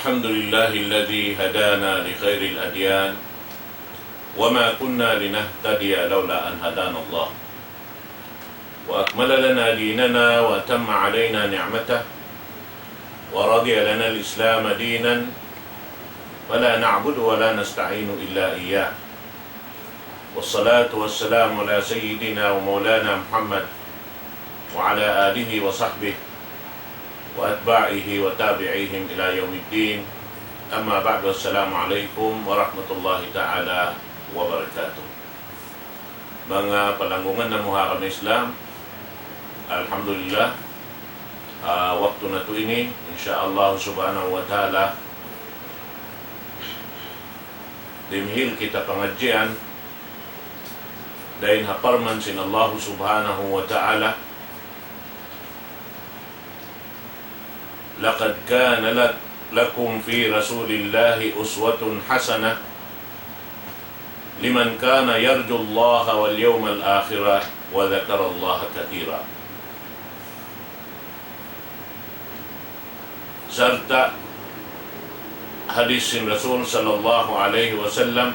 الحمد لله الذي هدانا لخير الأديان وما كنا لنهتدي لولا أن هدانا الله وأكمل لنا ديننا وأتم علينا نعمته ورضي لنا الإسلام دينا فلا نعبد ولا نستعين إلا إياه والصلاة والسلام على سيدنا ومولانا محمد وعلى آله وصحبه وأتباعه وتابعيهم إلى يوم الدين أما بعد السلام عليكم ورحمة الله تعالى wabarakatuh. Mga palanggungan ng Muharram Islam, alhamdulillah, waktu na to ini insyaallah subhanahu wa ta'ala dimhil kita pengajian dahin haparman sin Allah subhanahu wa ta'ala laqad kana lakum fi rasulillahi uswatun hasanah liman kana yarju Allah wal yawmal akhirah wa dzakara Allah katsira. Serta hadis Rasul sallallahu alaihi wasallam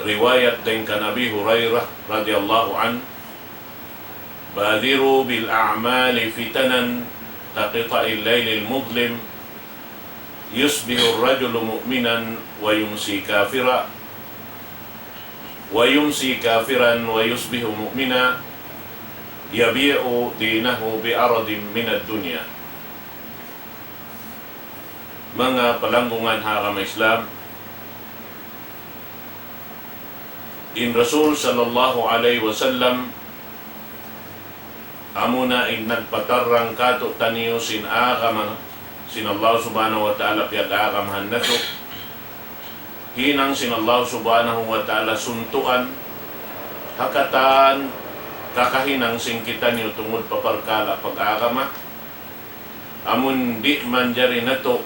riwayat dengan Abi Hurairah radhiyallahu an, badiru bil a'mali fitanan kaqita'il lailil mudlim yusbihu ar-rajulu mu'minan wa yumsi kafiran wa yusbihu mu'mina yabi'u dinahu bi aradin min ad-dunya. Mga palanggungan haram Islam, in Rasul sallallahu alaihi wasallam amuna in nagpatarang kato taniyo sin agaman sin Allah subhanahu wa ta'ala piag-agamhan nato hinang sin Allah subhanahu wa ta'ala suntuan hakatan kakahinang sin kita niyo tungod paparkala pag-agama amun di manjari nato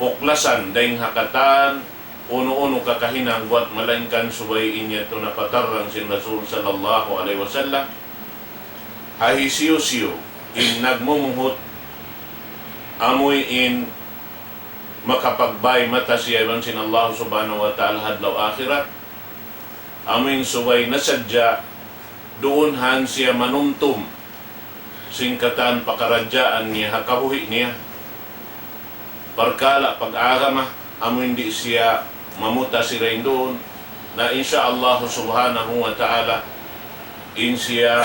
puklasan daing hakatan uno-uno kakahinang buat malangkan subay inya to napatarang sin Rasul sallallahu alaihi wasallam hahisiyo-siyo in nagmumuhot amoy in makapagbay mata siya ibang sin Allah subhanahu wa ta'ala hadlaw akhirat amoy subay nasadya doon han siya manumtum singkatan pakaradyaan niya hakabuhi niya parkala pag-agama amoy hindi siya mamuta sila doon na insya Allah subhanahu wa ta'ala in siya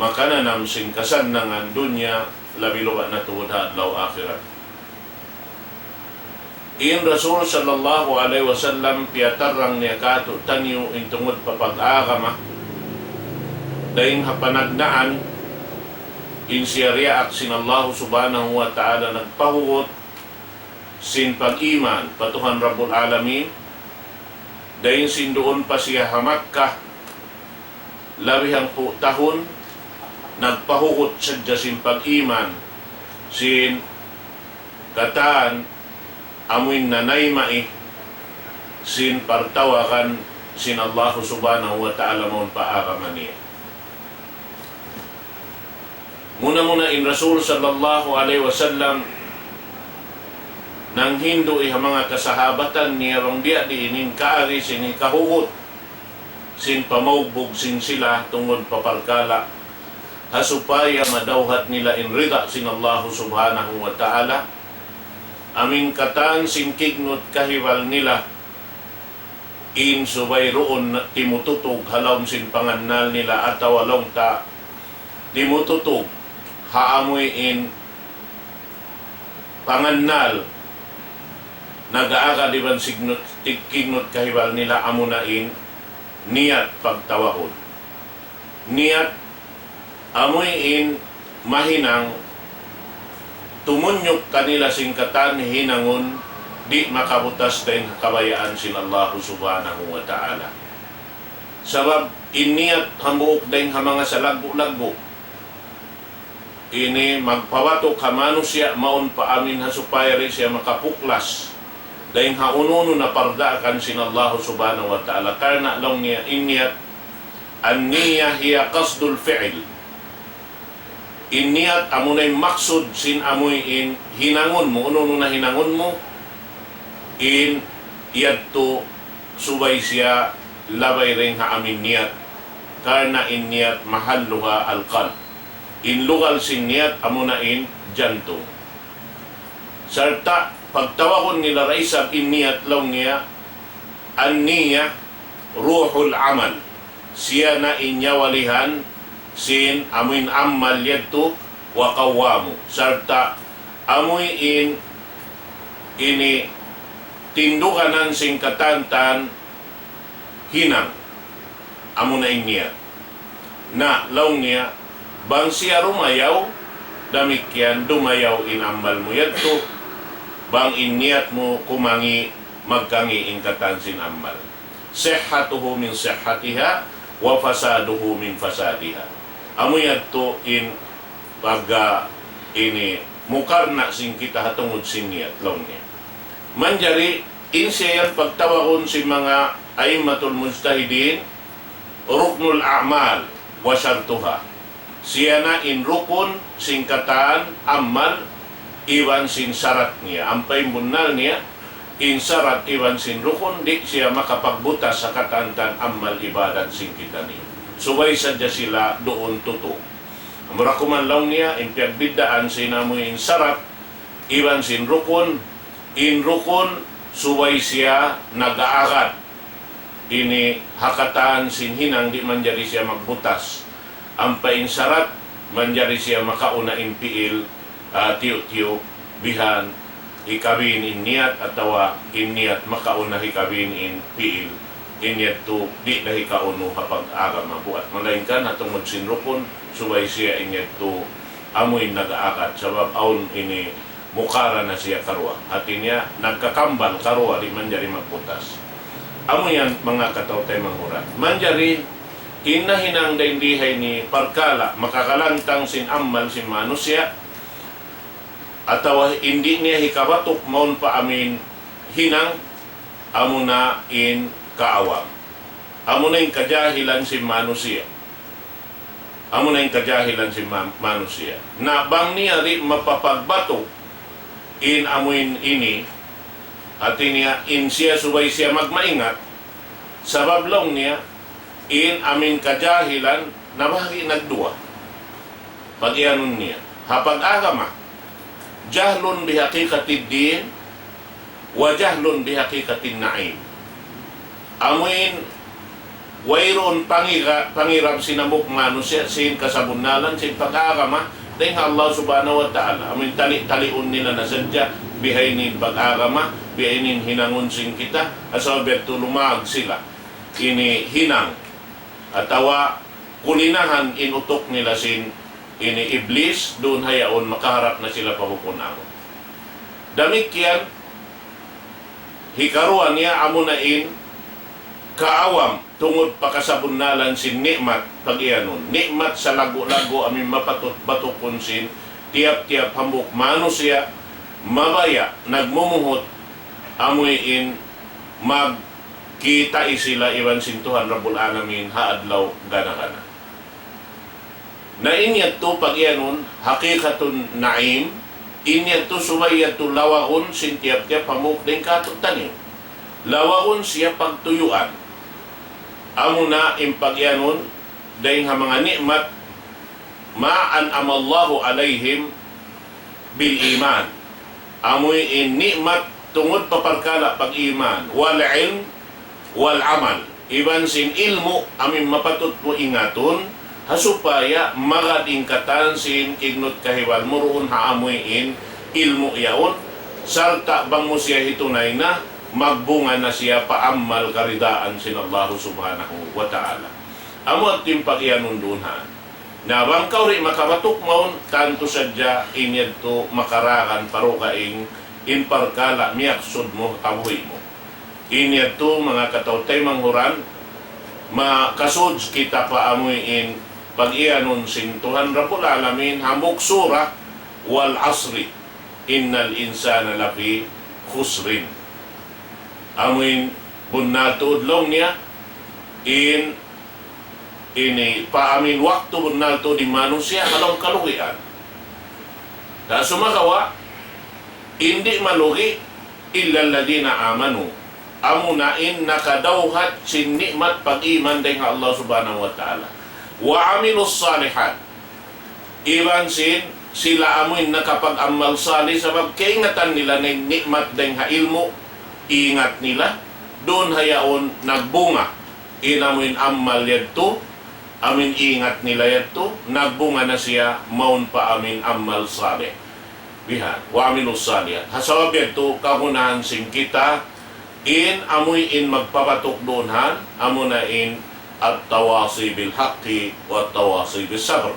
makananam singkasan ng dunya labi lupa na tuwod hadlaw akhirat. In Rasul sallallahu alaihi wasallam piatarang niya kato tanyo in tungod papag-agama daing hapanagnaan in siya riyak sin Allah subhanahu wa ta'ala nagpahuot sin pag-iman patuhan Rabbul Alamin dahin sin doon pa siya hamakka labihang po tahon nagpahuot sadya sin pag-iman sin kataan amuin nanaymai sin partawakan sin Allah subhanahu wa ta'ala mon paagaman niya. Muna in Rasul sallallahu alaihi wasallam nang Hindu iha mga kasahabatan niya rong dia diinin kaari sin kahuhot sin pamaugbog sin sila tungod paparkala hasupaya madawhat nila in rida sin Allah subhanahu wa ta'ala amin katan sin kignot kahiwal nila in subay roon timututog halawm sin pangannal nila at awalong ta timututog haamoy in pangannal nag-aaga diban signot kignot kahibal nila amunain niyat pagtawahon niyat amuin mahinang tumunyok kanila singkatan hinangon di makabutas din kabayaan sin Allah subhanahu wa ta'ala sabab iniyat hamuok din mga salagbo-lagbo ini magpawatok hamano siya maun pa amin hasupayari siya makapuklas dahil haununo na pardakan sin Allah subhanahu wa ta'ala karena lang niya inyat an niya hiya qasdul fi'il Iniyat amunay maksud sin amoy in hinangon mo, uno na hinangon mo, in iyadto subay siya labay ring haamin niyat, karna in niyat mahalluha alqalb. In lugal sin niyat amuna in jantung. Sarta pagtawakon nila raisab in niyat law niya, an niya ruhul amal. Siya na inyawalihan sin amuin ammal yadto wa kawamu. Sarta amoy ini tindukanan sing katantan hinang amo na niya na law niya bang siya rumayaw damikyan dumayaw in ammal mo yadto bang inyat mo kumangi magkangi in katansin ammal. Sihhatuhu min sihhatiha wa fasaduhu min fasadiha. Amo yadto in pagga ini mukarna sing kita hatungod siniyat law niya. Manjari in siya yan pagtawakon si mga aimatul mujtahidin ruknul a'mal wa syartuha. Siya na in rukun singkatan amal iwan sin syarat niya. Ampay munal niya in syarat iwan sin rukun di siya makapagbutas sa katantan amal ibadat sing kita niya. Subay sadya sila doon tuto. Murakuman lang niya in piagbidaan sinamoy in syarat iwan sin rukun. In rukun subay siya nag-aarat ini hakatan sin hinang di manjari siya magbutas. Ampay in syarat manjari siya makauna in piil tiyo-tiyo bihan ikabin in niyat atawa in niyat makauna hikabin in piil inyat to di dahi kauno kapag agam mabuat malainkan atong magsinrukon subay siya inyat to amoy nag-aakat sabab aun ini mukara na siya karwa at inya nagkakambal karwa di manjari magbutas. Amo yan mga katautay manghuran manjari inahinang daindihay ni parkala makakalantang sin ammal sin manusya atawa hindi niya hikabatok maun pa amin hinang amo na in kaawam. Amo na yung kajahilan si manusia. Amo na yung kajahilan si manusia. Na bang niya rin mapapagbato in amuin ini at niya in siya subay siya magmaingat sabab lang niya in amin kajahilan na bahagi nagduwa. Pag iyanon niya. Hapag agama jahlun bihakikatid din wa jahlun bihakikatid na'im. Amuin wayron pangirap sinamok manusya sin kasabunalan sin pag-agama dahil Allah subhanahu wa ta'ala amuin tali-taliun nila na sadya bihaynin pag-agama bihaynin hinangon sin kita asabet tulumag sila ini hinang atawa kulinahan inutok nila sin ini iblis doon hayaon makaharap na sila pahukunamon. Damikyan hikaruan niya amunain kaawam tungod pakasabunalan sin nikmat pag-iyanon. Nikmat sa lago-lago amin mapatot-batukon sin tiap-tiap hambuk manusya mabaya nagmumuhot amuin magkita isila iwan sin Tuhan Rabbul Alamin haadlaw gana-gana. Na inyat to pag-iyanon hakikatun naim inyat to sumayat to lawaon sin tiap-tiap hambuk din katutanin. Lawaon siya pagtuyuan. Amo na impagyanon dahil nga mga nikmat ma'an amallahu alayhim bil iman. Amoy in nikmat tungod paparkala pag iman wal ilm wal amal. Iban sin ilmu amin mapatut mo ingaton hasupaya magadingkatan sin kignot kahiwal muruon haamoy in ilmu yaon sarta bang mo siya hitunay na magbunga na siya paammal karidaan sin Allah subhanahu wa ta'ala. Amo at timpag-iyanon doon ha. Na bang kawri makabatok maun, tanto sadya inyad to makarakan parukaing inparkala miyaksod mo, abuhi mo. Inyad to mga katautay manghuran, makasuds kita pa amoy in pag-iyanon sin Tuhan Rabbul Alamin, hamok surah wal asri, innal insana lafi khusrin. Amuin bunnato udlong niya in ini paamin waktu nalto di manusia halong kalugian. Da sumagawa hindi malugi illa alladhina amanu. Amunain nakadawhat sin nikmat pag-iman dengan Allah subhanahu wa ta'ala. Wa amilus salihat. Iban sin sila amuin nakapag-amal salih sabab kaingatan nila ng nikmat dengan ilmu, ingat nila, doon hayaon nagbunga. Inamuin amal yadto, amin ingat nila yadto, nagbunga na siya, maun pa amin amal salih. Bihan, wa amilus salih. Hasawab yadto, kahunahan sing kita, in amoy in magpapatok doonhan, amo na in at tawasi bil haqqi wa tawasi bil sabr.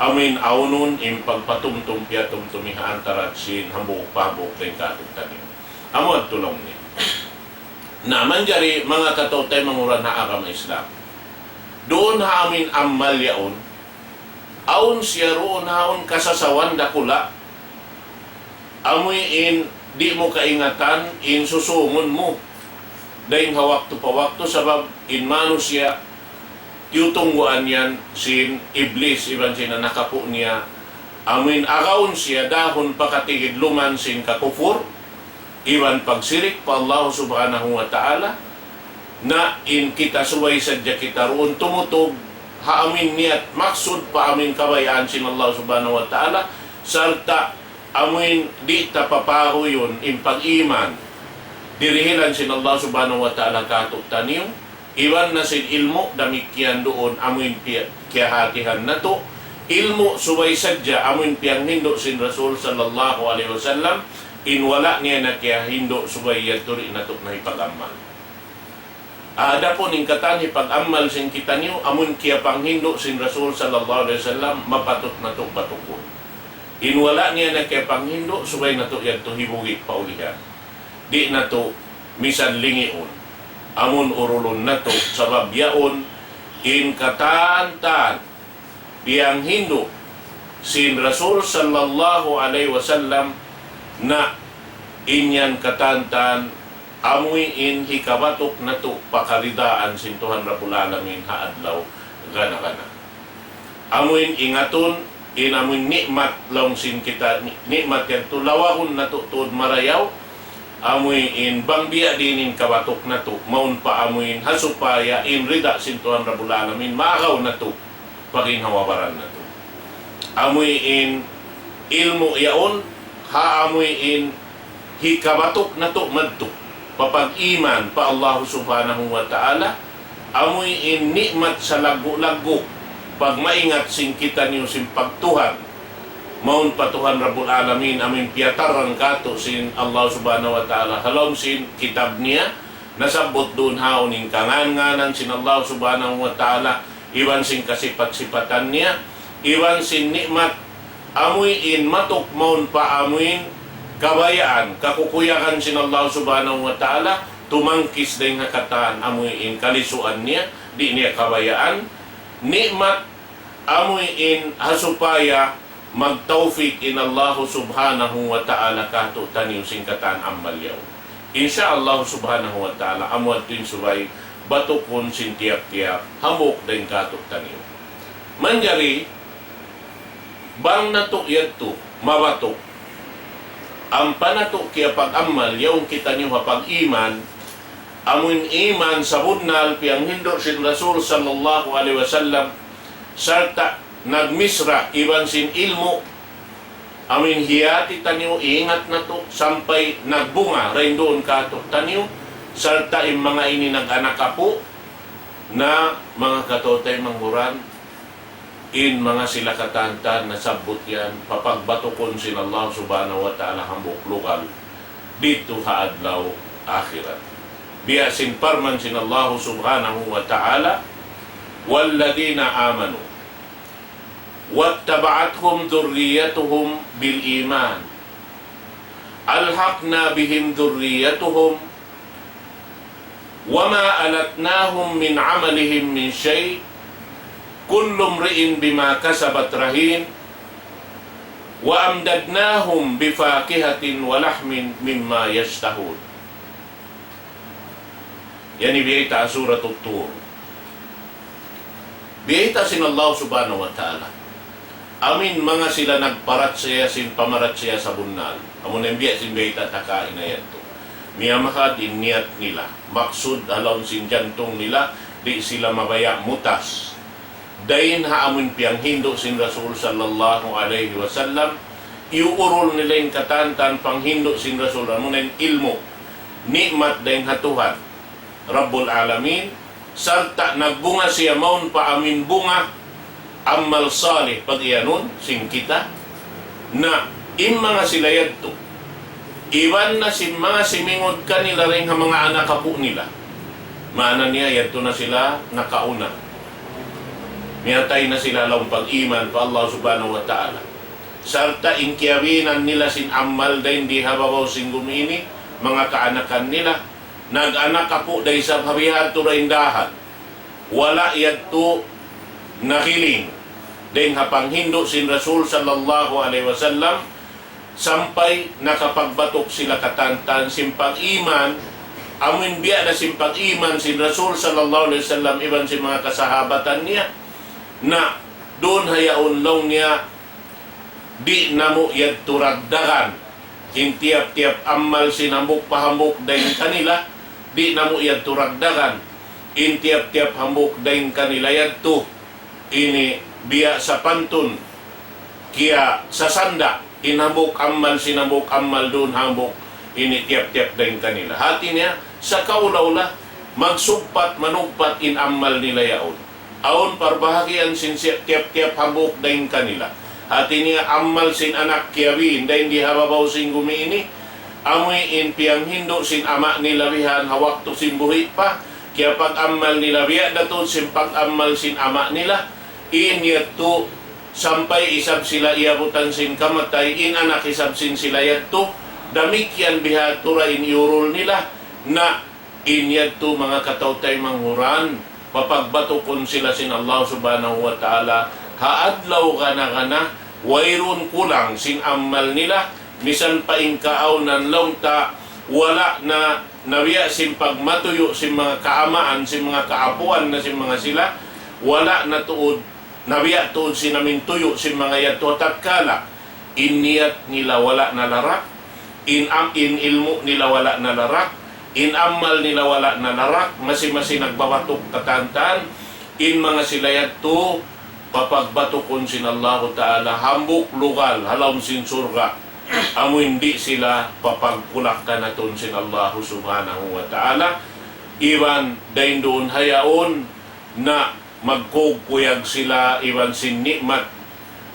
Amin aunun in pagpatumtum piya tumtumihaan tarat sin hambuk pabuk ng katugtanim. Amo at tulong ni. Naman jari mga katotay manguran na agama Islam. Doon ha amin amal yaon, aun siya roon haon kasasawan dakula. Amoy in di mo kaingatan in susungon mo. Dahil hawak to pawak to sabab in manusia tiutungguan yan sin iblis iban sin nakapo niya amin agaun siya dahon pakatigid luman sin kakufur iban pagsirik pa Allah subhanahu wa ta'ala na in kita suway sadya kita roon tumutog haamin niyat maksud pa amin kabayaan sin Allah subhanahu wa ta'ala sarta amin di tapapaho yun in pag-iman dirihilan sin Allah subhanahu wa ta'ala kato taniyo iwan na sin ilmu damikian doon amin kiyahatihan na to ilmu suway sadya amin piyang hindo sin Rasul sallallahu alaihi wasallam inwala niya na kaya hindo subay yaturi na to na ipag-amal. Ada po ning katan ipag-amal sin kita niyo amun kaya pang hindo sin Rasul sallallahu alaihi wasallam mapatot na to batukon. Inwala niya na kaya pang hindo subay na to yato hibugi paulihan. Di na to misan lingion. Amun urulon na to sabab yaon in katantan biyang hindo sin Rasul sallallahu alaihi wasallam na inyan katantan amoy in hikabatok na to pakaridaan sin Tuhan Rabbul Alamin haadlaw gana-gana. Amoy ingaton in amoy nikmat long sin kita nikmat yan to lawahon na to tuod marayaw amoy in bangbiya dinin kabatok na to maun pa amoy in hasupaya in rida sin Tuhan Rabbul Alamin maagaw na to paginhawabaran na to. Amoy in ilmu yaon haamoy in hikabatok na to madto papag-iman pa Allah subhanahu wa ta'ala amoy in nikmat sa lago-lago pag maingat sin kita niyo sin pagtuhan maun pa Tuhan Rabbul Alamin amin piyataran kato sin Allah subhanahu wa ta'ala halom sin kitab niya nasabot doon haon in kangan-nganan sin Allah subhanahu wa ta'ala iwan sin kasipat-sipatan niya iwan sin nikmat amoy in matok maun pa amuin kabayaan kakukuyakan sin Allah subhanahu wa ta'ala tumangkis din hakataan amoy in kalisuan niya di niya kabayaan nikmat amoy in hasupaya magtawfik in Allah subhanahu wa ta'ala kato taniw sing kataan amal yaw insya Allah subhanahu wa ta'ala amwat din subay batukon sin tiap-tiap hamok din kato taniw manjari bang nato yadto mabatok ang panato kaya pag-amal yung kita niyo pag-iman amun iman sa budnal piyang hindo sin Rasul sallallahu alaihi wasallam sarta nagmisra iban sin ilmu amin hiyati taniyo ingat na to sampay nagbunga rin doon kato taniyo sarta yung mga ini nag-anak apo na mga katotay manghuran in mga sila katantan na sabot yan papagbatukon sin Allah subhanahu wa ta'ala hambok lokal dito haadlaw akhirat biya sin parman sin Allah subhanahu wa ta'ala walladina amanu wattaba'athum dhurriyyatuhum bil iman alhaqna bihim dhurriyyatuhum wama alatnahum min amalihim min shay' kullum ri'in bima kasabat rahin wa amdadnahum bifakihatin wa lahmin mimma yashtahun. Yan ibigay ta surat Tur. Biyita sin Allah subhanahu wa ta'ala. Amin mga sila nagparat siya sin pamarat siya sa bunal. Amun ang biya sin biyita takain na yan to. Miyamaka din niyat nila. Maksud alaw sin jantong nila, di sila mabaya mutas. Dayin ha amun piyang hindo sin Rasul sallallahu alaihi wasallam, iuurol nila yung katantan pang hindo sin Rasul. Amun ang ilmo, nikmat dayin hatuhan, Rabbul Alamin, sarta nagbunga siya maun pa amin bunga, amal salih pag iyanon, sing kita, na mga sila yadto. Iwan na si mga simingod kanila rin ang mga anak kapo nila. Maana niya, yadto na sila nakauna. Miyatay na sila lang pag-iman pa Allah subhanahu wa ta'ala. Sarta inkiyawinan nila sin amal dahin di hababaw sing gumini, mga kaanakan nila. Nag-anak kapo dahi sa habihan to na indahan. Wala yadto nakiling. Dahin hapanghindo sin Rasul sallallahu alaihi wasallam, sampay nakapagbatok sila katantan simpang iman, amin biya na simpang iman sin Rasul sallallahu alaihi wasallam, iban si mga kasahabatan niya, na doon hayaon lang niya di namo yad turagdagan intiap-tiap amal sinambok pahambok dahin kanila, di namo yad turagdagan intiap-tiap hambok dahin kanila yadto ini biya sa pantun kaya sa sanda inambok amal sinambok amal doon hambok ini tiap-tiap dahin kanila. Hati niya sa kaulaula magsugpat manugpat in amal nila yaon. Aon parbahagian sin tiap-tiap hambok dahin kanila. Hati niya amal sin anak kiawin dahin di hababaw sin gumi ini. Amoy in piyang hindo sin ama nila bihan hawak to sin buhi pa. Kaya pag amal nila biya daton sin pag amal sin ama nila. In yato sampay isab sila iabutan sin kamatay. In anak isab sin sila yato. Damikyan biha tura in iurol nila na in yato mga katawtay manghuran. Papagbatukon sila sin Allah subhanahu wa ta'ala, haadlaw kana wayron kulang sin amal nila, misan pa inkaaw nan lawta, wala na nabiya sin pagmatuyo sin mga kaamaan, sin mga kaapuan na sin mga sila, wala na tuod, nabiya tuod sin namin tuyo sin mga yato tatkala, iniyat nila wala na larak, in ilmu nila wala na larak, in amal nila wala na larak, masi-masi nagbabatok katantan, in mga silayat to, papagbatukon sin Allah ta'ala, hambuk lugal, halaw sin surga, amo hindi sila papagkulak ka na ton sin Allah subhanahu wa ta'ala, iwan dahin doon hayaon na magkukuyag sila, iwan sin nikmat,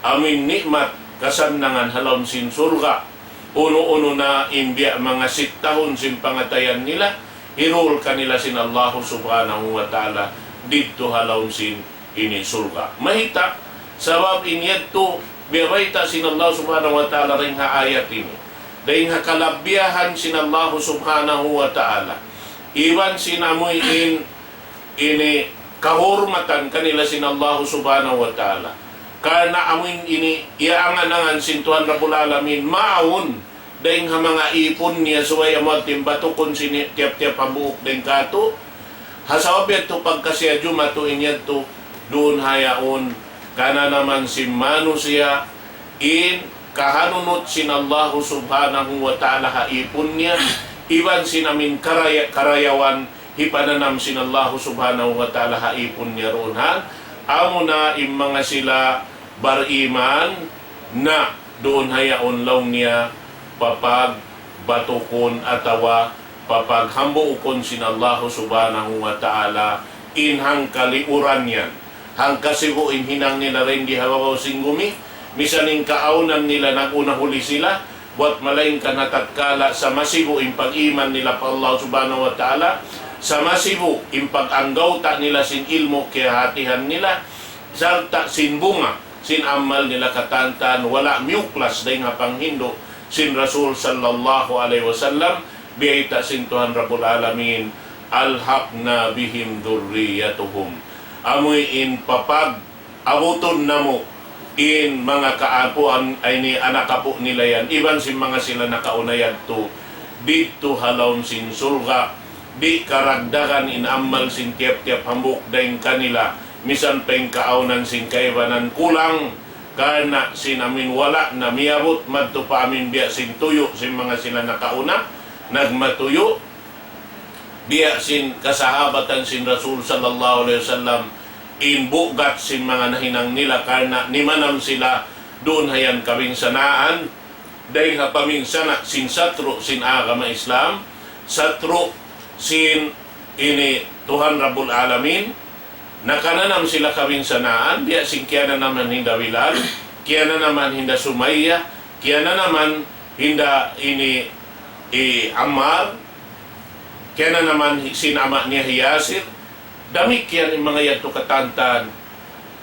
amin nikmat, kasanangan halaw sin surga, uno-uno na imbiya mga sitahon sin pangatayan nila, hirul kanila sin Allah subhanahu wa ta'ala, dito halaw sin ini surga. Mahita, sabab inyad to, biyabayta sin Allah subhanahu wa ta'ala rin ha ayat ini. Dahil ha kalabiyahan sin Allah subhanahu wa ta'ala. Iwan sinamoy ini kahormatan kanila sin Allah subhanahu wa ta'ala. Karena amin ini iaangan-angan sin Tuhan Rabbul Alamin maun dahil nga mga ipon niya suway amot timbatukon sin tiap-tiap pabuok dahil kato hasawab yato pagkasya jumatuin yato doon hayaon kana naman si manu siya in kahanunot sin Allah subhanahu wa ta'ala haipon niya iban sinamin karayawan hipananam sin Allah subhanahu wa ta'ala haipon niya roonhan amo na mga sila bariman na doon hayaon lang niya papag batukon atawa papag hambuukon sin Allah subhanahu wa ta'ala inhang kaliuran yan hang kasibuin hinang nila rin di hawawaw singgumi misaning kaaunan nila naguna huli sila buat malain ka natatkala sa masibo impag-iman nila pa Allah subhanahu wa ta'ala sa masibo impag-anggaw ta nila sin ilmo kaya hatihan nila sarta sin bunga sin amal nila katantan wala miuklas dahi nga panghindo sin Rasul sallallahu alaihi wasallam biyayta sin Tuhan Rabbul Alamin alhaqna bihim dhurriyatuhum amoy in papag abuton namo in mga kaapuan ay ni anak kapo nila yan iban sin mga sila nakaunayan to dito halawon sin surga di karagdagan in amal sin tiap-tiap hambuk dahin kanila misan peng kaaunan sin kaibanan kulang karena sinamin wala na miabot madto pa amin biya sin tuyo sin mga sila nakauna nagmatuyo biya sin kasahabatan sin Rasul sallallahu alaihi wasallam inbugat sin mga nahinang nila karena nimanam sila doon hayan kaming sanaan dahil hapaminsana sin satro sin agama Islam satro sin ini Tuhan Rabbul Alamin nakananam sila kaming sanaan biya sin kaya na naman hinda Bilal kaya na naman hinda Sumayya kaya na naman hinda ini Ammar kaya na naman sin ama niya Yasir dami kaya ni mga yato katantan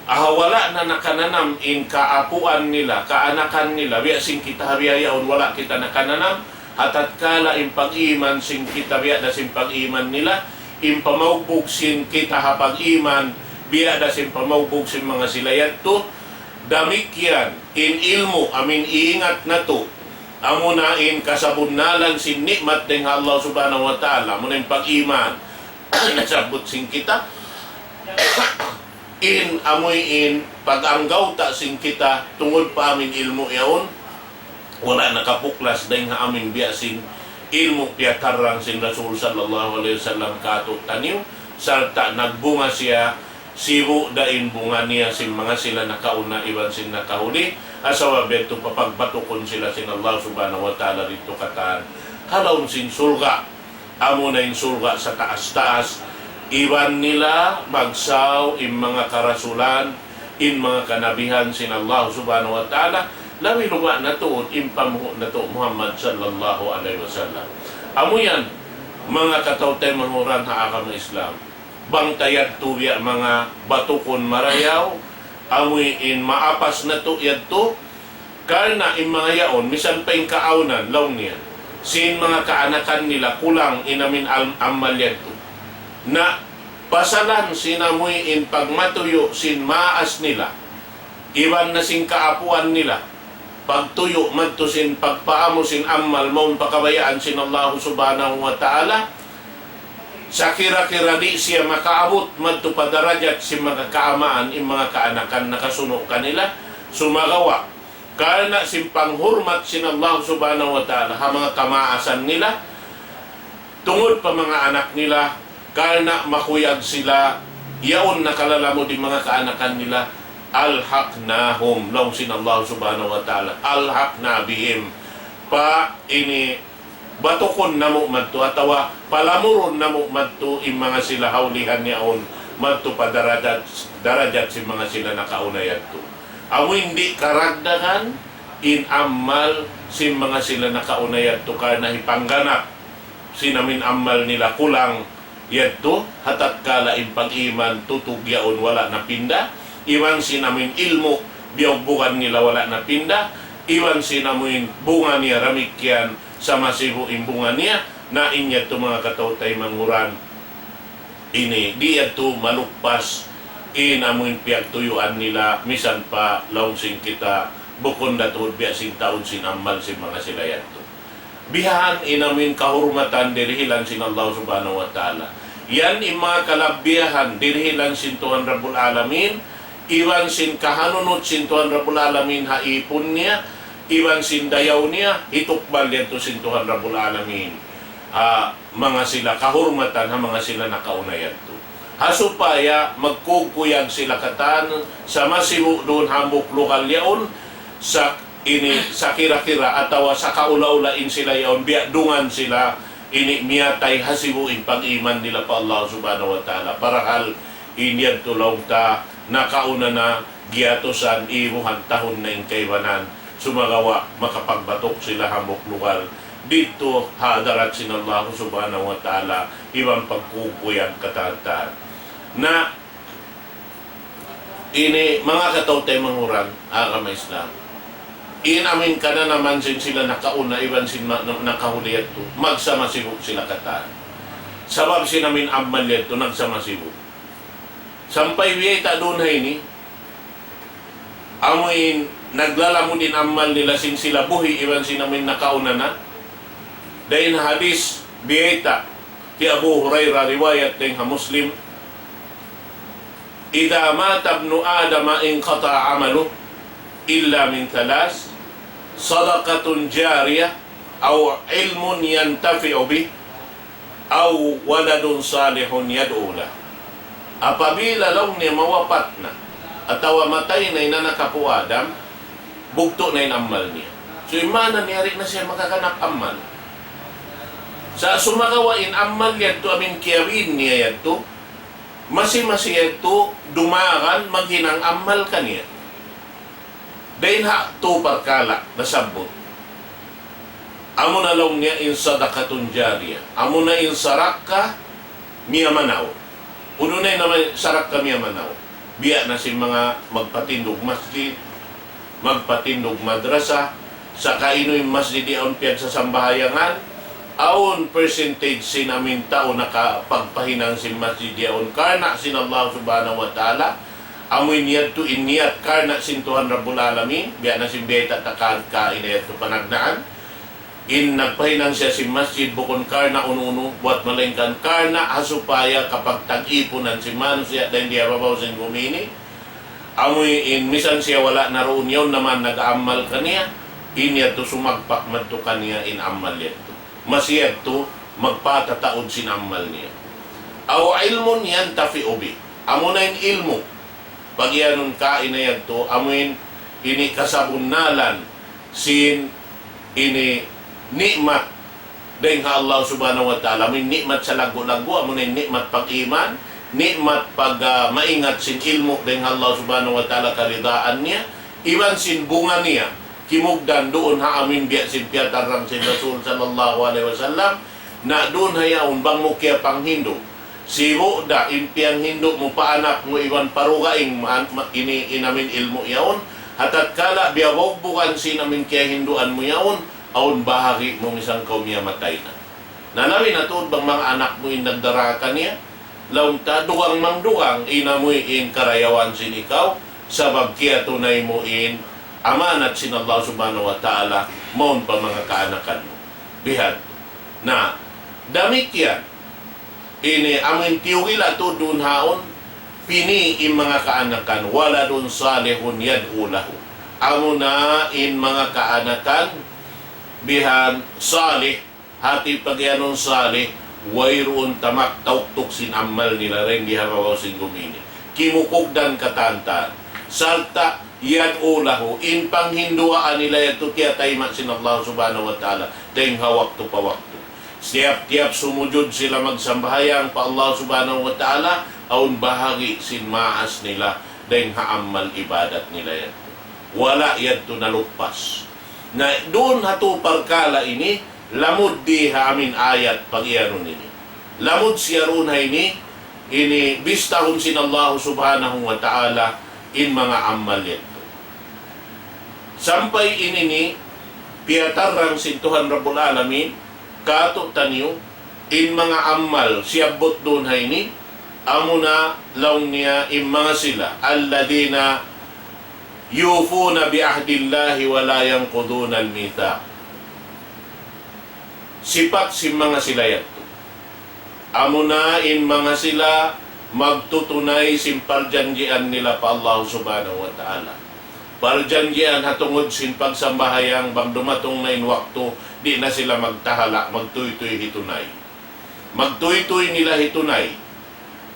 wala na nakananam in kaapuan nila kaanakan nila biya sin kita habiyayaon wala kita nakananam hatat kala in pag-iman sin kita biya da sin pag-iman nila in pamaugbog sin kita hapag-iman biya da sin pamaugbog sin mga silayat to damikyan in ilmo amin iingat na to amo na in kasabunnalan sin nikmat ng Allah subhanahu wa ta'ala mo na in pag-iman sabot sin kita in amoy in pag-anggaw ta sin kita tungod pa amin ilmo yaon wala nakapuklas dahil nga amin biya sin ilmo piyatarang sin Rasul sallallahu alaihi wasallam kato taniw sarta nagbunga siya sibu dain bunga niya sin mga sila nakauna iban sin nakahuli asawa beto papagbatukon sila sin Allah subhanahu wa ta'ala rito kataan halawon sin sulga amo na in sulga sa taas-taas iban nila magsaw in mga karasulan in mga kanabihan sin Allah subhanahu wa ta'ala lawi luma na tuon impamuho na to Muhammad sallallahu alaihi wasallam. Amo yan mga katawtay manuran ha agama Islam. Bangtayat tuya mga batukon marayaw amoy in maapas na to yadto karna in mga yaon misan pa in kaaunan law niya sin mga kaanakan nila kulang inamin amal yadto na pasalan sinamoy in pagmatuyo sin maas nila iban na sin kaapuan nila pagtuyo madto sin pagpaamo sin amal maun pakabayaan sin Allah subhanahu wa ta'ala sa kira-kira di siya makaabot madto padarajat sin mga kaamaan in mga kaanakan nakasuno kanila sumagawa karena sin panghurmat sin Allah subhanahu wa ta'ala ha mga kamaasan nila tungod pa mga anak nila karena makuyag sila yaon nakalala mo di mga kaanakan nila alhaqnahum law sin Allah subhanahu wa ta'ala alhaqna bihim pa ini batukon namo madto atawa palamuron namo madto in mga sila hawlihan niyaon madto pa darajat si mga sila nakaunayad to amo hindi karagdagan in amal sin mga sila nakaunayad to karna hipangganap sinamin amal nila kulang yadto hatat kala in pag-iman tutugyaon wala na pinda iwan sinamin ilmo biyogbukan nila wala na pinda iwan sinamin bunga niya ramikyan sa masibo in bunga niya na inyad to mga katawtay manguran ini di to malukpas inamuin piyak tuyuan nila misan pa laungsing kita bukon datod biya sing taon sinamal sin mga silayat to bihan inamin kahurmatan dirihilan sin Allah subhanahu wa ta'ala yan yung mga kalabihan dirihilan sin Tuhan Rabbul Alamin iwan sin kahanunot sin Tuhan Rabbul Alamin haipon niya iwan sin dayaw niya itukbal dito sin Tuhan Rabbul Alamin mga sila kahurmatan ha mga sila nakaunayan to hasupaya magkukuyag sila katan sa masibu doon hambok lokal yaon sa ini sa kira-kira atawa sa kaula-ulain sila yaon biadungan sila ini miyatay hasibuin pag-iman nila pa Allah subhanahu wa ta'ala parahal inyad tulaw ta nakauna na giyatosan imuhan tahon na yung kaibanan sumagawa makapagbatok sila hamok lugar dito hadarat sin Allah subhanahu wa ta'ala ibang pagkukuyan katantan na ini mga katawtay manguran agama Islam inamin ka na naman sin sila nakauna iban sin nakahuliyat to magsama sibuk sila kataan sabab sinamin amal yan to nagsama sibuk sampay wiyeta doon hay ni amoy naglalamon din amal nila sin sila buhi iban sinamin nakauna na dahin hadis biyeta ti Abu Hurairah riwayat ng Muslim idza mata ibnu adama inqata amalu illa min thalas, sadaqatun jariyah aw ilmun yantafi'u bih aw waladun salihun yad'u lah. Apabila law niya mawapat na atawa matay na inanakapu Adam, bugto na inamal niya. So imana niya rin na siya makakanak amal. Sa sumakawain amal yato amin kiyawin niya yato, masi yato dumaran maghinang amal kaniya. Dahil to parkala nasabot. Amo na lang niya in sadaqatun jariyah. Amo na in saraka miya manaw. Uno na naman saraka miya manaw. Biya na si mga magpatindog masjid, magpatindog madrasa, sa kainoy masjid aon piyag sa sambahayangan, aon percentage sin amin tao nakapagpahinang sin masjid aon karna sin Allah subhanahu wa ta'ala, amoy niyad to iniyat karna sin Tuhan Rabbul Alamin, biya na sin beta takad ka inayat to panagnaan, in nagpahinang siya si masjid bukon karna ununo buat malengkan karna hasupaya kapag tag-ipunan si Manu siya dahil di ababaw sin gumini, amoy in misan siya wala naroon yun naman nag-aamal kaniya, inya to sumagpak man to kaniya in amal yato. Masiyad to magpatataod sin amal niya. Aw ilmun yantafi'u bi. Amo na in ilmo. Pag yanon ka inayad to, amoin ini kasabunalan sin ini nikmat dahil nga Allah subhanahu wa ta'ala. Amoin nikmat sa lago-lago, amo na nikmat pag-iman, nikmat pag maingat sin ilmo dahil nga Allah subhanahu wa ta'ala karidaan niya, iban sin bunga niya, kimugdan doon ha amin biya sin piyatarang sin Rasul sallallahu alaihi wasallam na doon hayaon bang mo kaya pang Hindu si da impiang Hindu mo paanak mo iwan parugaing ini inamin ilmo yaon hatat kala biya bukan sin amin kaya Hinduan mo yaon aon bahagi mo isang kaumya matay na nanawi na tuod bang mga anak mo in nagdarakan niya laun ta dugang mangdugang inamoy in karayawan sin ikaw sa bagkya tunay mo in amanat sin Allah subhanahu wa ta'ala maun pa mga kaanakan mo. Bihad na damit yan. Ini amin tiyugila to dun haon pini in mga kaanakan wala dun salihun yad'ulahu. Amo na in mga kaanakan bihan salih hati pagyanon salih wayroon tamak tauktok sin amal nila rin gihabawaw sin gumini. Kimukugdan katantan. Salta yad'ulahu in panghinduaan nila yato kaya taymat sin Allah subhanahu wa ta'ala dahil waktu pa waktu. Setiap sumujud sila magsambahayang pa Allah subhanahu wa ta'ala aun bahagi sin maas nila dahil haamal ibadat nila yato. Wala yato nalukpas. Na doon hato parkala ini lamud di amin ayat pag iyanon ini. Lamud siya ron ini bistahon sin Allah subhanahu wa ta'ala in mga amal yato. Sampay inini piyatarang sin Tuhan Rabbul Alamin kato tanyo in mga amal siyabot doon hay ni amo na laong niya in mga sila alladina yufuna bi ahdillahi wa la yanquduna al-mithaq. Sipak si mga sila yato. Amo na in mga sila magtutunay sin parjanjian nila pa Allah subhanahu wa ta'ala. Parjanjian hatungod sin pagsambahayang bang dumatong na in waktu, di na sila magtahala, magtuy-tuy hitunay. Magtuy-tuy nila hitunay.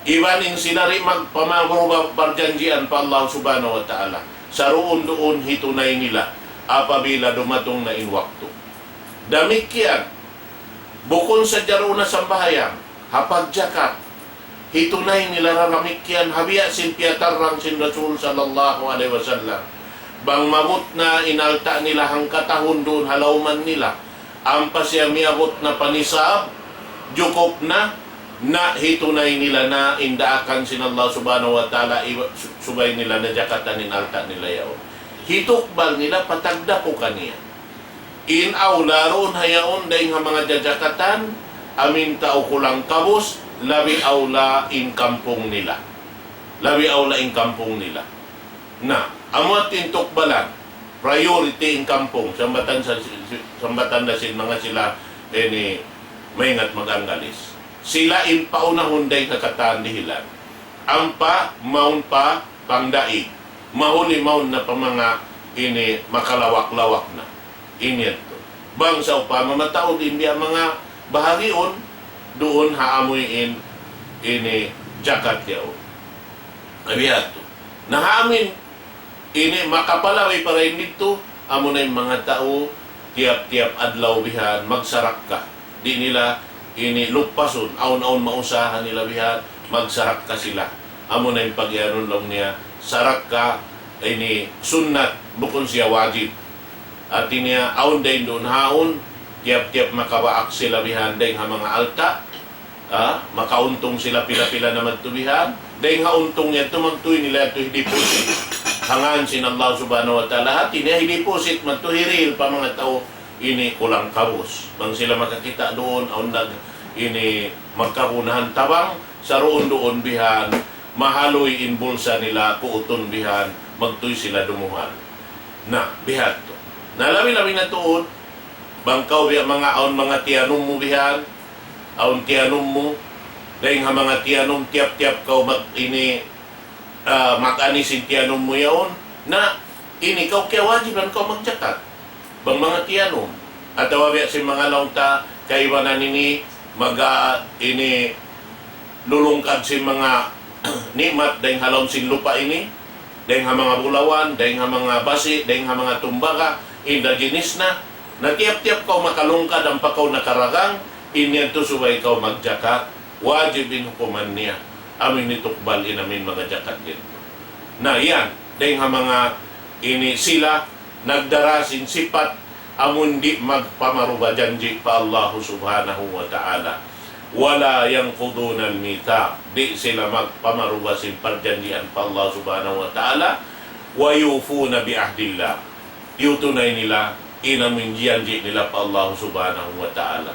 Iwaning sila rin magpamagruba parjanjian pa Allah subhanahu wa ta'ala. Sa roon doon hitunay nila, apabila dumatong na in waktu. Damikyan, bukon sa jaro na sambahayang, hapag jakat, hitunay nila raramikyan, habiya sin piyatarang sin Rasul sallallahu alaihi wasallam. Bang mabot na inalta nila hang katahon doon halawman nila ampas siya miabot na panisab jukop na hitunay nila na indaakan sin Allah subhanahu wa ta'ala subay nila na jakatan inalta nila yaon hitukbal nila patagda ko kaniya in awla ron hayaon dahil nga mga jajakatan amin tao kulang kabos labi awla in kampong nila na amot intukbalan priority in kampong sambatan na sin mga sila maingat maganggalis sila in paunahon day kakatan dihilan ampa maun pa pangdaig mahuli maun na pa mga ini makalawak-lawak na ini to bang sa upa mamataod hindi ang mga bahagion doon haamuin ini jakat yao abiyato nahaamin ini makapalaway para dito amo na yung mga tao tiap-tiap adlaw bihan magsarak ka di nila ini lupason aon-aon mausahan nila bihan magsarak ka sila amo na yung pagyanon lang niya sarak ka ini sunnat bukon siya wajib at niya aon din doon haon tiap-tiap makawaak sila bihan dahil mga alta makauntong sila pila-pila naman tubihan dahil hauntong niya tumagtuy nila ito hidipusit hangan sin Allah subhanahu wa ta'ala hati niya hidipusit matuhiril pa mga tao ini kulang kabus bang sila makakita doon aon nag ini magkakunahan tabang sa roon doon bihan mahaloy in bulsa nila kuuton bihan magtuy sila dumuhan na bihat to nalami-lami na tuon bangkaw biya mga aon mga tiyanom mo bihan aon tiyanom mo dahil nga mga tiyanom tiap-tiap kau mag ini mag-ani sin tiyanom mo yaon na ini kau kaya wajiban kau magjakat bang mga tiyanom at biya si mga launta kaiwanan ini ini lulungkad si mga nikmat dahil halom sin lupa ini dahil nga mga bulawan dahil nga mga basi dahil nga mga tumbaga inda jinis na tiap-tiap kau makalungkad ang pakaw nakaragang inyan to subay kau magjakat wajib in hukuman niya amin nitukbal inamin mga jakat din na yan dahil nga mga ini sila nagdarasin sipat amun di magpamaruba janji pa Allah subhanahu wa ta'ala wala yanquduna al-mithaq di sila magpamaruba sin parjanjian pa Allah subhanahu wa ta'ala wa yufuna bi ahdillah yutunay nila inamin janji nila pa Allah subhanahu wa ta'ala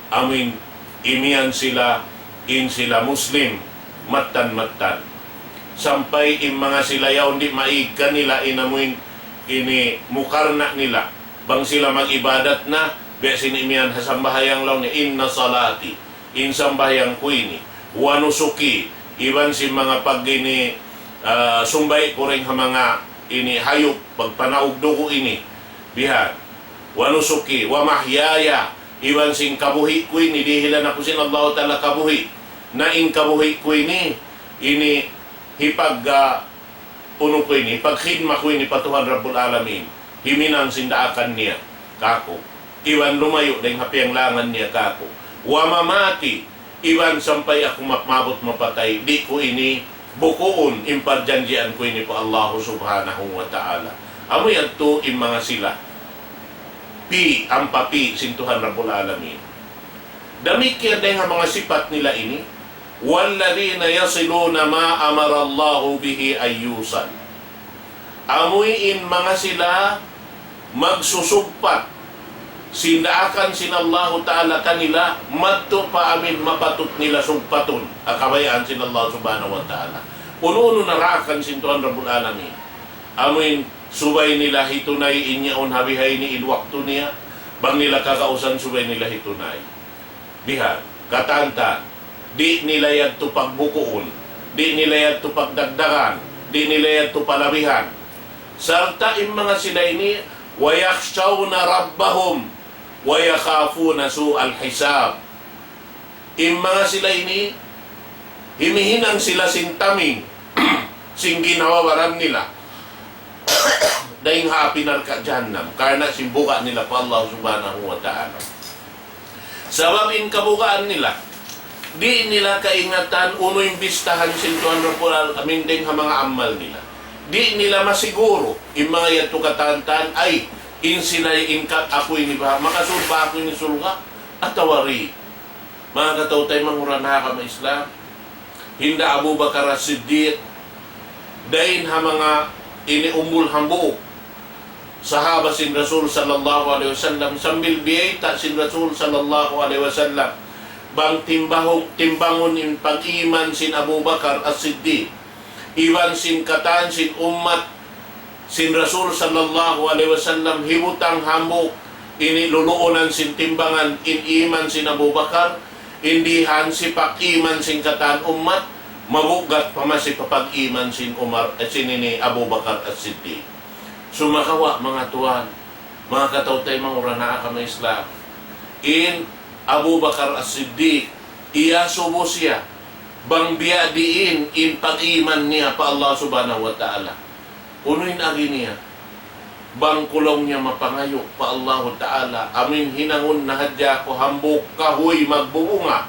amin imian sila in sila muslim matan sampai in mga sila yaw di maigka nila inamuin ini mukarna nila bang sila mag-ibadat na besin imian hasambahayang law ni inna salati in sambahayang ko ini wanusuki iban si mga pag ini sumbay ko rin mga ini hayop pagpanaog dugo ini bihan wanusuki wa mahyaya iban sing kabuhi ko ini dihilan ako sin Allah ta'ala kabuhi na in kabuhi ko ini hipag puno ko ini pagkhidma ko ini patuhan Rabbul Alamin himinang sindaakan niya kako iwan lumayo dahil hapiang langan niya kako wa mamati iwan sampay ako mapmabot mapatay di ko ini bukuon imparjanjian ko ini po Allah subhanahu wa ta'ala amoy adto in mga sila pi ang papi sintuhan Rabbul Alamin damit kaya dahil mga sipat nila ini walladhina yasiluna ma amara Allahu bihi ayyusan amoy in mga sila magsusugpat sindaakan sinallahu ta'ala kanila madto pa amin mapatot nila sugpaton akabayaan sinallahu subhanahu wa ta'ala uno-uno naraakan sintuhan Rabbul Alamin amin subay nila hitunay inyaon habihay ni inwakto niya bang nila kakausan subay nila hitunay bihan katantan di nila yan to pagbukuon di nila yan to pagdagdagan di nila yan to palabihan sarta in mga sila ini وَيَخْشَوْنَ رَبَّهُمْ وَيَخَافُونَ سُوءَ الْحِسَابِ in mga sila ini himihinang sila sintaming sing ginawawaran nila dahil haapinar ka jahannam karena simbuka nila pa Allah subhanahu wa ta'ala sabab in kabukaan nila di nila kaingatan uno yung bistahan sintuhan Rabbul Alamin ding mga amal nila di nila masiguro in mga yato katantan ay in sila inkat ako ini ba makasulba ako ini sulga at tawari mga katautay manguranaha ka ma Islam hinda Abu Bakar as-Siddiq dahin ha mga ini umul hambu sahaba sin Rasul sallallahu alaihi wasallam sambil biyayta sin Rasul sallallahu alaihi wasallam bang timbangon in pag-iman sin Abu Bakar as-Siddiq iwan sin katan sin umat sin Rasul sallallahu alaihi wasallam hibutang hambuk ini luluonan sin timbangan in iman sin Abu Bakar indihan si pak iman sin katan umat mabugat pa mas ipapag-iman sin Umar at sinini Abu Bakar at Siddiq. Sumakawa mga tuwan, mga katautay mga uranaa kami Islam. In Abu Bakar at Siddiq, iya subo siya, bang biya diin in pag-iman niya pa Allah subhanahu wa ta'ala. Unuin agi niya, bang kulong niya mapangayo pa Allah ta'ala, amin hinangon na hadya ko hambok kahoy magbubunga.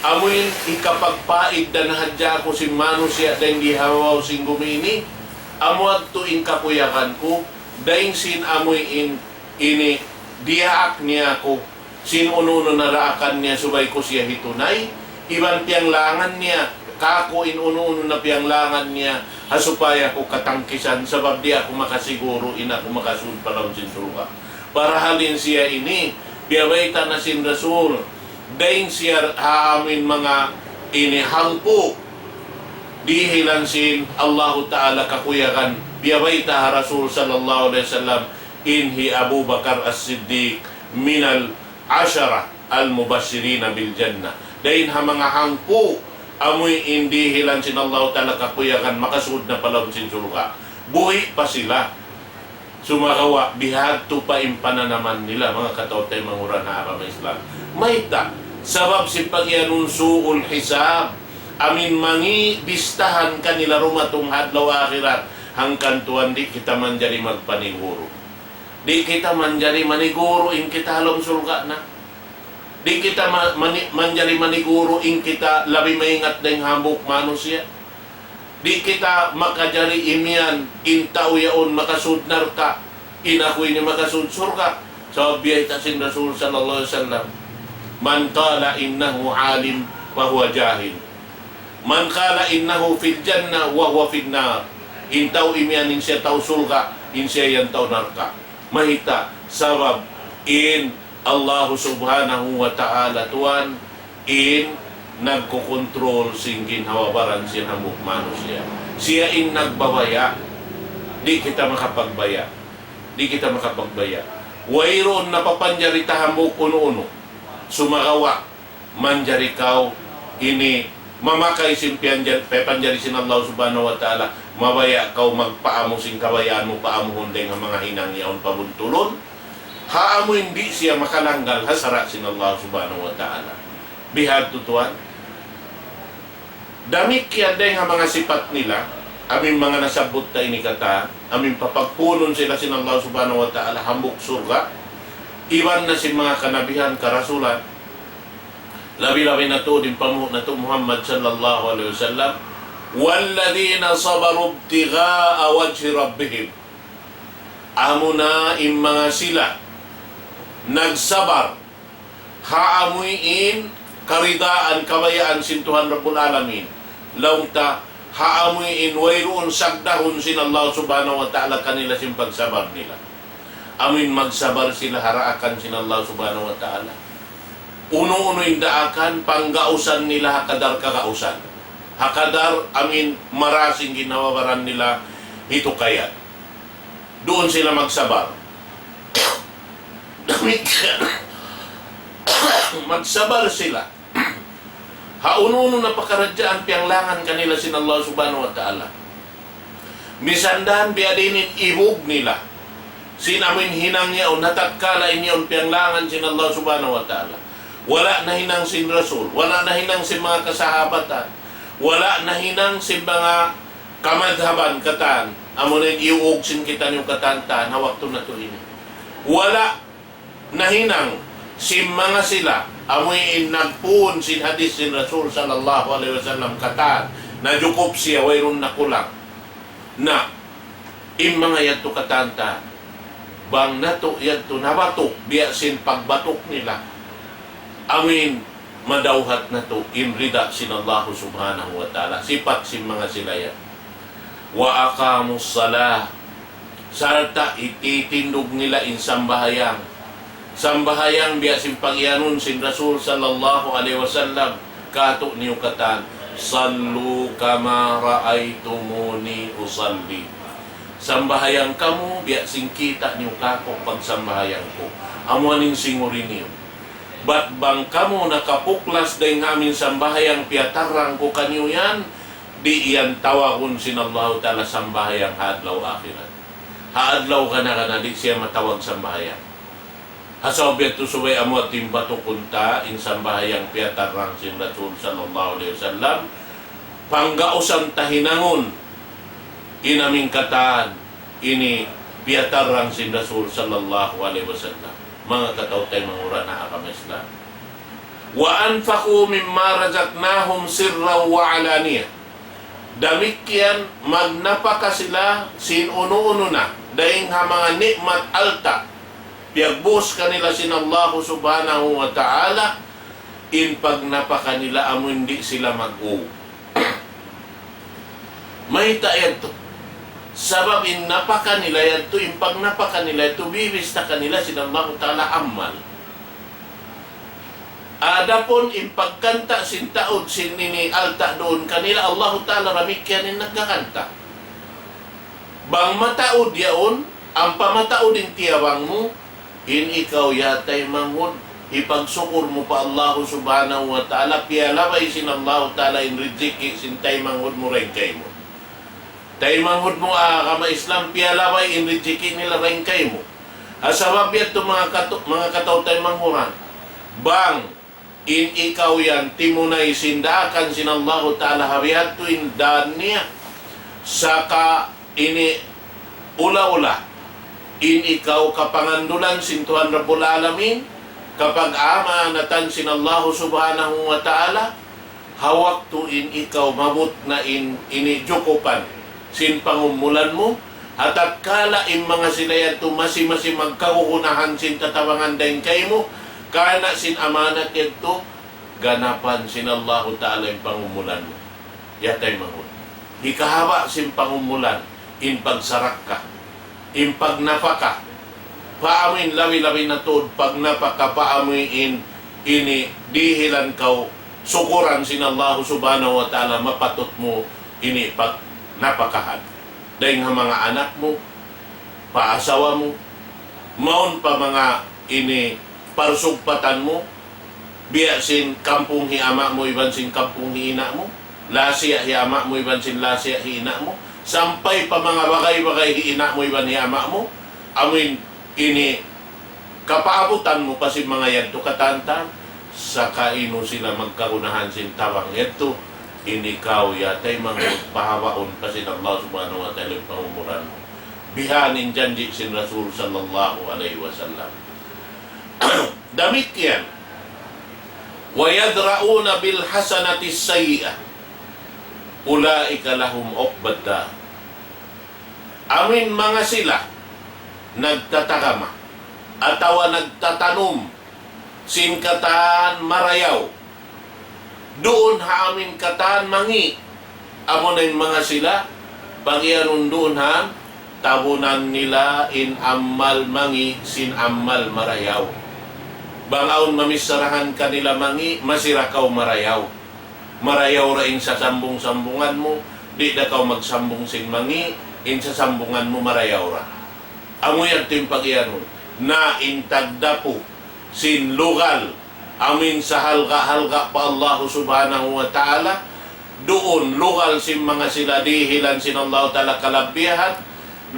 Amoy ikapagpaid na nahadya ko si Mano siya dahil di hawaw sing gumini. Amuad tuing kapuyakan ko dahil sin amoy ini diaak niya ko sin ununo na raakan niya subay ko siya hitunay. Iban piyang langan niya kako in ununo na piyang langan niya hasupaya ko katangkisan sabab di ako makasiguro ina ko makasun palaw sin suruka. Para halin siya ini biyabayta na sin Rasul daing siya haamin mga inihangpo dihilan sin Allah Ta'ala kakuyakan biyabayta Rasul sallallahu alaihi wasallam inhi Abu Bakar as-Siddiq minal ashara al-mubashirina bil jannah daing ha mga hangpo amoy indihilan sin Allah Ta'ala kakuyakan makasud na palaw sin surga buhi pa sila sumakawa bihadto pa impana naman nila mga katautay mangura na Arab Islam mayta sabab si pagyanun suul hisab amin mangi bistahan kanila rumatong hadlaw akhirat hangkan tuan di kita manjari magpaniguro di kita manjari maniguro in kita halom surga na di kita manjari maniguro in kita labi maingat deng hambuk manusia di kita makajari imian in tao yaon makasudnar ka inakoy ni makasud surga sabab biyay tasin Rasul sallallahu alaihi wasallam man qala innahu alim wa huwa jahil man qala innahu fil jannah wa huwa fil nar in tao imian in siya tao surga in siya yan tao narka mahita sabab in Allah subhanahu wa ta'ala tuan in nagkokontrol singkin hawabaran siya ng mukmano siya in nagbabaya di kita makapagbaya wayron napapanjari tahambok uno-uno sumakawa manjari kau ini mamakay simpian pepanjari sin Allah subhanahu wa ta'ala mabaya kau magpaamo sing kabayaan mo paamo hundeng ang mga hinang yaon pabuntulon haamo hindi siya makalanggal hasara sin Allah subhanahu wa ta'ala bihad tutuan damit yan deng ang mga sipat nila amin mga nasabot ta ini kata amin papagpunon sila sin Allah subhanahu wa ta'ala hambok surga iwan na si mga kanabihan, karasulan, labi-labi na to, din pamuhok na to Muhammad sallallahu alaihi wasallam, walladhina sabaru ibtigha'a wajhi rabbihim. Amo na im mga sila, nagsabar, haamuin, karidaan, kabayaan, sintuhan Rabbul Alamin. Launta, haamuin, wayroon, sagdahon sin Allah subhanahu wa ta'ala kanila sin pagsabar nila. Amin magsabar sila haraakan sin Allah subhanahu wa ta'ala. Uno-uno yung daakan, panggausan nila hakadar kakausan. Hakadar, amin marasing ginawawaran nila ito kaya. Doon sila magsabar. Magsabar sila. Hauno-uno na pakaradyaan pianglangan kanila sin Allah subhanahu wa ta'ala. Misandahan biadinin ihog nila. Sinamin hinang niya o natatkala inyon pianglangan sin Allah subhanahu wa ta'ala. Wala na hinang sin Rasul, wala na hinang sin mga kasahabatan, wala na hinang sin mga kamadhaban katan, amunin iuog sin kita niyong katantan, hawak to na to ini. Wala na hinang sin mga sila, amuin nagpuon sin hadis sin Rasul sallallahu alaihi wasallam katan, na jukop siya, wayron na kulang, na in mga yato katantan, bang nato yadto nabatok biya sin pagbatok nila amin madawhat nato imrida sin Allah subhanahu wa ta'ala sipat sin mga sila yan wa aqamus salah sarta ititindog nila in sambahayang biya sin pagyanon sin Rasul sallallahu alaihi wasallam kato niyo katan sallu kama ra'aytumuni usalli sambahayang kamu biya sing kita niyo kako pagsambahayang ko amuaning singurin niyo Ba't bang kamu nakapuklas day nga amin sambahayang piatarang ko kanyo yan? Di iyan tawagon sinallahu ta'ala sambahayang haadlaw akhirat. Haadlaw ka na di siya matawag sambahayang. Hasaw biyato subay amo at timbato kunta in sambahayang piatarang sin Rasul sallallahu alaihi wasallam. Panggausang tahinangon inaming kataan ini piatarang sin Rasul sallallahu alaihi wasallam. Mga katautay mangura na akam Islam. Wa anfaqu mimma razaqnahum sirran wa alaniya. Damikian magnapaka sila sin uno-uno na daing ha mga nikmat alta. Piagbus kanila sin Allah subhanahu wa ta'ala in pagnapaka nila amo hindi sila mag-u. May tayan to. Sabab in napaka nila yan to, in pag napaka nila ito, bibista kanila sinallahu ta'ala amal. Adapon in pagkanta sintaod sinini alta doon kanila, Allah ta'ala ramikyan in nagkakanta. Bang mataod yaon, ang pamataod in tiyawang mo, in ikaw yatay manghod, ipagsukur mo pa Allah subhanahu wa ta'ala, piyalabay sinallahu ta'ala in riziki sintay manghod mo rin kay mo. Tay manghod mo kama Islam pialaway inrijiki nila rengkay mo. Asabab ito mga katautay manghuran. Bang in ikaw yan timunay sindakan sinallahu ta'ala hawiyat to indan niya. Saka ini ula-ula. In ikaw kapangandulan sintuhan Rabbul Alamin. Kapag amanatan sinallahu subhanahu wa ta'ala. Hawak to in ikaw mabut na ini jukupan. Sin pangumulan mo, at kala in mga sila yan masi magkakukunahan sin tatawangan dahin kay mo, kana sin amanat yan to, ganapan sin Allahu ta'ala yung pangumulan mo. Yatay mahod. Ikahaba sin pangumulan, in pagsarak ka, in pagnapaka, paamin lawi-lawi na to, pagnapaka, paamin ini dihilan kau, sukuran sin Allahu subhanahu wa ta'ala, mapatot mo, ini pag napakahan. Dahil nga mga anak mo, paasawa mo, maon pa mga ini parsugpatan mo, biyasin kampung hiama mo, iban sin kampung hiina mo, lasya hiama mo, iban sin lasya hiina mo, sampay pa mga bagay-bagay hiina mo, iban hiama mo, amin ini kapaabutan mo pa si mga yadto katanta, sa kaino sila magkagunahan sin tawang yadto, inikaw yatay mga pahawaon kasi ng Allah subhanahu wa ta'ala yung pangumuran mo. Bihanin janji sin Rasul sallallahu alaihi wasallam. Damit yan. Wa yadra'una bil hasanati sayyi'ah. Ulaika lahum uqbad. Amin mga sila nagtatagama atawa nagtatanom sin kataan marayaw. Doon ha amin kataan mangi. Amo na yung mga sila, pagyanon doon ha, tabunan nila in amal mangi, sin amal marayaw. Bangaon mamisarahan kanila mangi, masirakaw marayaw. Marayaw ra in sa sambung-sambungan mo, di na kaw magsambung sin mangi, in sa sambungan mo marayaw ra. Amo yan ito yung pagyanon, na intagdapo, sin lugal, amin sa halga-halga pa Allah subhanahu wa ta'ala, doon lugal sin mga sila dihilan sin Allah ta'ala kalabihat,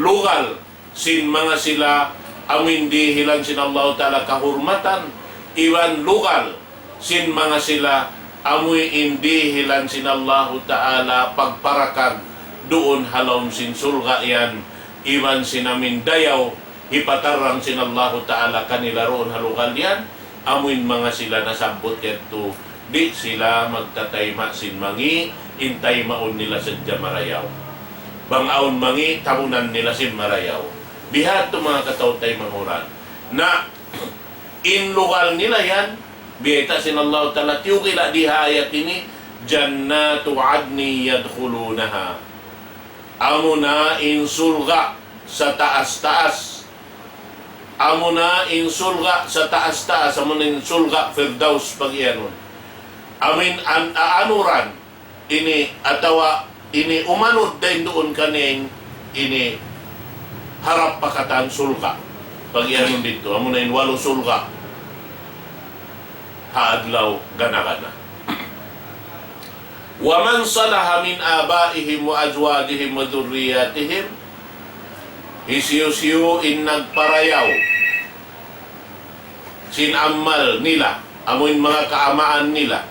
lugal sin mga sila amin dihilan sin Allah ta'ala kahurmatan, iwan lugal sin mga sila amoy indihilan sin Allah ta'ala pagparakag, doon halom sin sulga yan, iwan sin amin dayaw, ipatarang sin Allah ta'ala kanila roon halugal yan, amuin mga sila nasabot keto, di sila magtatayma sin mangi, intay maon nila sa marayaw. Bangaon mangi, tamunan nila sin marayaw. Bihat to mga katautay manguran, na inlugal nila yan, biyeta sin Allah ta'ala, tiyukila di hayat ini, jannatu adni yadkhulunaha. Amo na insulga sa taas-taas, amo na insulga sa taas-taas, amo na insulga firdaus pag-ianon. Amin anuran, ini atawa, ini umanod din doon kaning, ini harap pakatan sulga. Pag-ianon dito, amo na in walo sulga. haadlaw gana-gana. Wa man salaha min abaihim wa azwajihim wa dhurriyyatihim, isiyo-siyo in nagparayaw, sinamal nila, amoin mga kaamaan nila,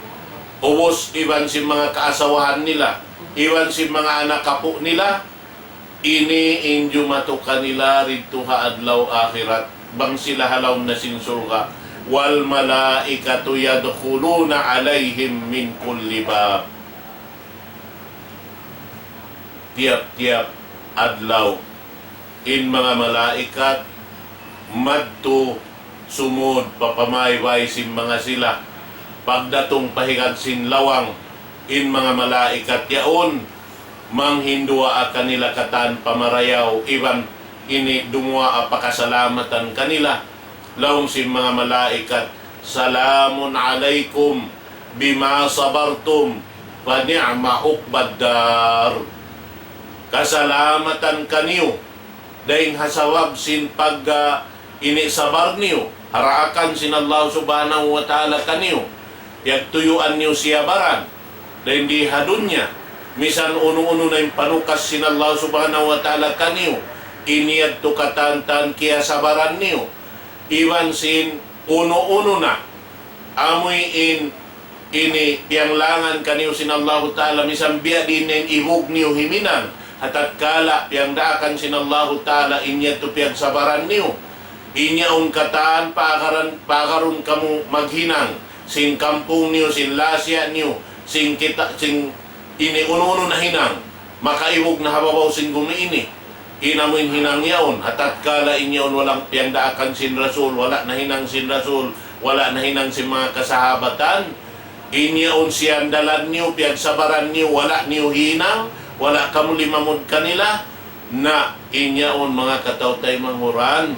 ubos iban si mga kaasawahan nila, iban si mga anak kapo nila, ini injo matuka nila rito haadlaw akhirat, bang sila halaw na sinsulga, wal malaikatu yadkhuluna alaihim min kulli bab. Tiap-tiap adlaw in mga malaikat madto sumod papamayway sin mga sila pagdatong pahigad sin lawang in mga malaikat yaon manghindua kanila katan pamarayaw iban ini dumua apakasalamatan kanila lawong sin mga malaikat, salamun alaikum bima sabartum wa ni'ma uqbad dar. Kasalamatan kaniyo dahil hasawab sin pag inisabar niyo, haraakan sin Allah subhanahu wa ta'ala kaniyo, yagtuyuan niyo siya baran dahil di hadun niya misan uno-uno na yung panukas sin Allah subhanahu wa ta'ala kaniyo, iniyad to katantan kaya sabaran niyo iwan sin uno-uno na amoy ini pianglangan kaniyo sin Allah ta'ala misan biya din ihug niyo himinan hatat kala piyang daakan sin Allah ta'ala inya to piyang sabaran niyo inya un kataan pakaron kamu maghinang sin kampung niyo sin lasya niyo sin kita sin ini uno-uno na hinang makaibog na hababaw sin gumiini inamoy hinang yaon hatat kala inya un walang piyang daakan sin Rasul, wala na hinang sin Rasul, wala na hinang sin mga kasahabatan, inya un siyang dalan niyo piyang sabaran niyo wala niyo hinang, wala kamu limamod kanila na inyaon mga katawtay manghuran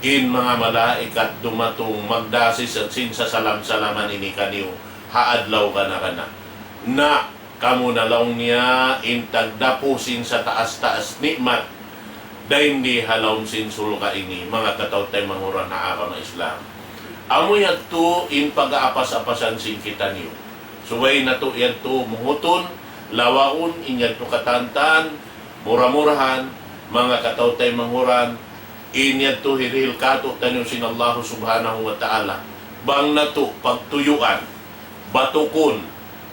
in mga malaikat dumatong magdasis at sinsasalam-salaman ini kaniyo haadlaw kana na kamu nalaw niya in tagdapusin sa taas-taas nikmat dahil di halaw sinsulka ini mga katawtay manghuran na akam Islam. Amoy yadto in pag-aapas-apasan sin kita niyo suway na to yadto muhuton lawaon inyad to katantan mura-murahan mga katawtay manghuran inyad to hiril kato tanyo sin Allah subhanahu wa ta'ala bang nato pagtuyuan batukon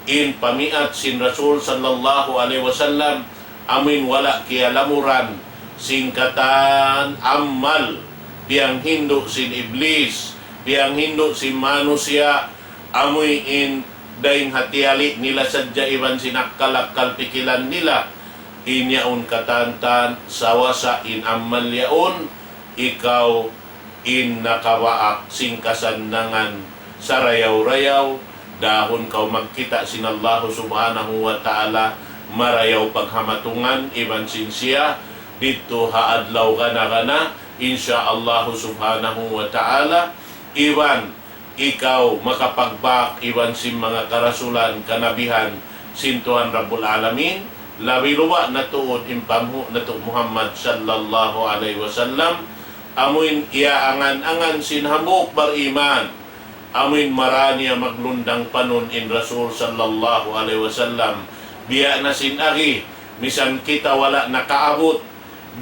in pamiat sin Rasul sallallahu alaihi wasallam amin wala kialamuran singkatan amal biyang hindo sin iblis biyang hindo sin manusia amoy in daing hatiali nila sadya iban sinakkalakal pikilan nila inyaon katantan sawasa in amal yaon ikaw in nakawaak sing kasandangan sa rayaw-rayaw dahon kau magkita sin Allah subhanahu wa ta'ala marayaw paghamatungan iban sin siya dito haadlaw gana insya-Allah subhanahu wa ta'ala iban ikaw makapagbak iwan sim mga karasulan kanabihan sintuhan Rabbul Alamin labi luwa na tuod impamhu na to Muhammad sallallahu alaihi wasallam amuin iaangan-angan sinhamok bar iman amuin marania maglundang panon in Rasul sallallahu alaihi wasallam biya na sinagi misan kita wala nakaabot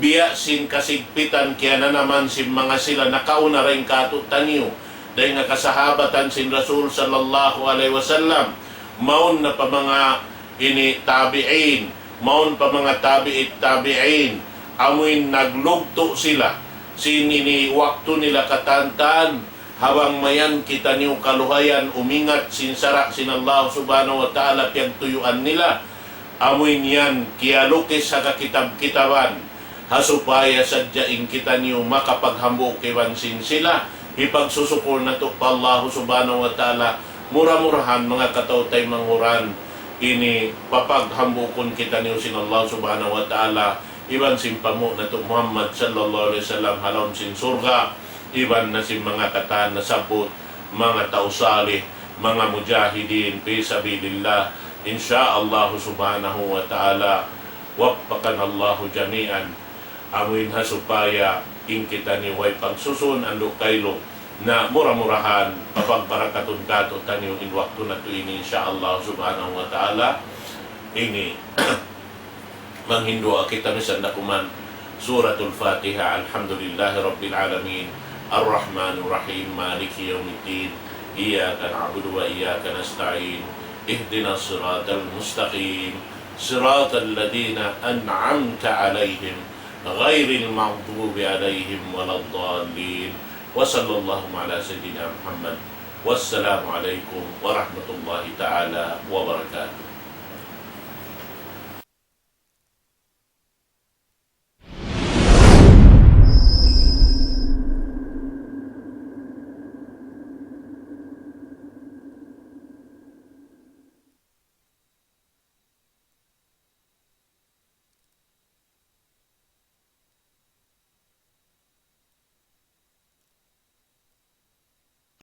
biya sin kasigpitan kaya na naman sin mga sila nakauna rin katutan niyo dahil nga kasahabatan sin Rasul sallallahu alaihi wasallam maun na pa mga ini tabi'in maun pa mga tabi'in amuin naglugto sila sin ini waktu nila katantan habang mayan kita niyo kaluhayan umingat sin sara sin Allah subhanahu wa ta'ala piyang tuyuan nila amuin yan kialukis sa kakitab-kitaban hasupaya sadyain kita niyo makapaghambok iwan sin sila ipagsusukol na to pa Allah subhanahu wa ta'ala mura-murahan mga katawtay manghuran ini papaghambukon kita niyo sin Allah subhanahu wa ta'ala iban sin pamo na to Muhammad sallallahu alaihi wasallam halom sin surga iban na sin mga katan na sabot mga tausalih mga mujahidin fi sabilillah insya-Allah subhanahu wa ta'ala wappakan Allah jami'an amuin hasupaya in kita ni way pagsusun ando kaylo na mura-murahan papagbarakaton kato tanyo in waktu na to ini insyaallah subhanahu wa ta'ala ini manghindo kita misan nakuman suratul Fatiha. Alhamdulillahi rabbil alamin arrahmanir rahim maliki yaumiddin iyyaka na'budu wa iyyaka nasta'in ihdinas siratal mustaqim siratal ladzina an'amta 'alaihim ghairil maghdubi 'alaihim waladdallin. وصلى الله على سيدنا محمد والسلام عليكم ورحمة الله تعالى وبركاته.